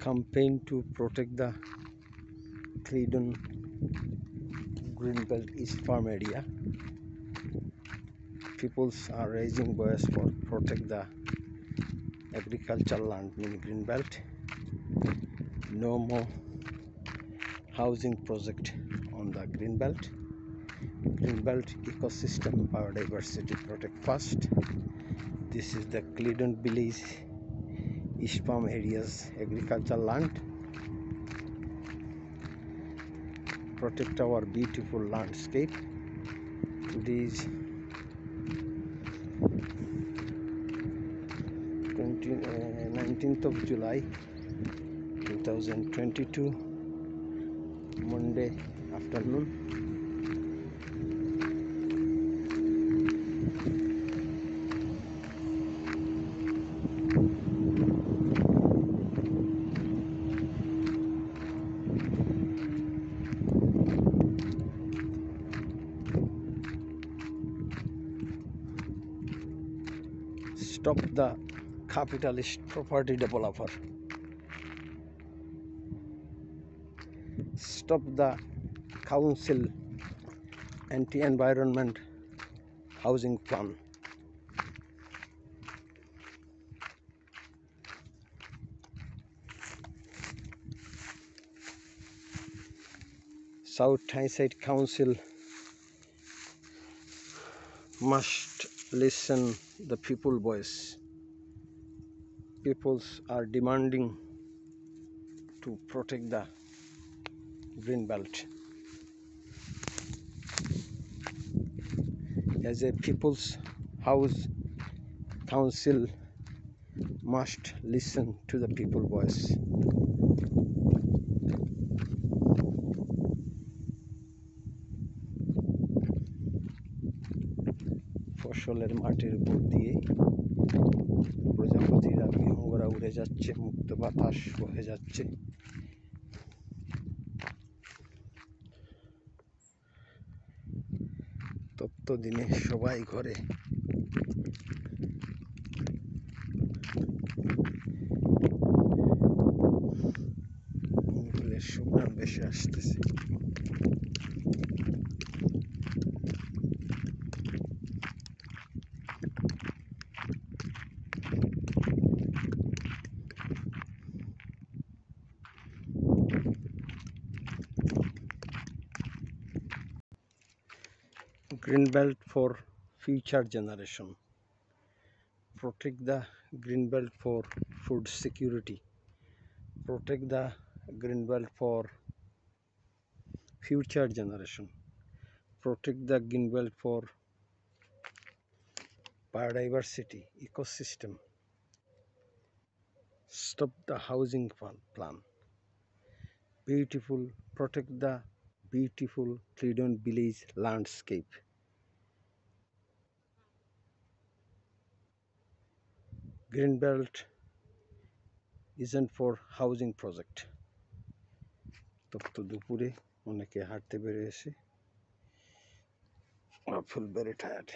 campaign to protect the Cleadon Greenbelt East Farm area. Peoples are raising voice for protect the agricultural land in Greenbelt. No more housing project on the Greenbelt. Greenbelt ecosystem biodiversity protect first. This is the Cleadon village East Farm area's agricultural land. Protect our beautiful landscape. Today is 19th of July 2022, Monday afternoon. Stop the capitalist property developer. Stop the council anti-environment housing plan. South Tyneside Council must listen the people voice. Peoples are demanding to protect the green belt. As a people's house, council must listen to the people voice. ফসলের মাটির উপর দিয়ে প্রজাপতিরা বিহঙ্গরা উড়ে যাচ্ছে, মুক্ত বাতাস বহে যাচ্ছে। তপ্ত দিনে সবাই ঘরে ফুলের সুঘ্রাণ ভেসে আসতেছে। Green belt for future generation. Protect the green belt for food security. Protect the green belt for future generation. Protect the green belt for biodiversity ecosystem. Stop the housing plan. Protect the beautiful Cleadon village landscape. Green belt isn't for housing project. তপ্ত দুপুরে অনেকে হাঁটতে বেরিয়েছে। I feel very tired.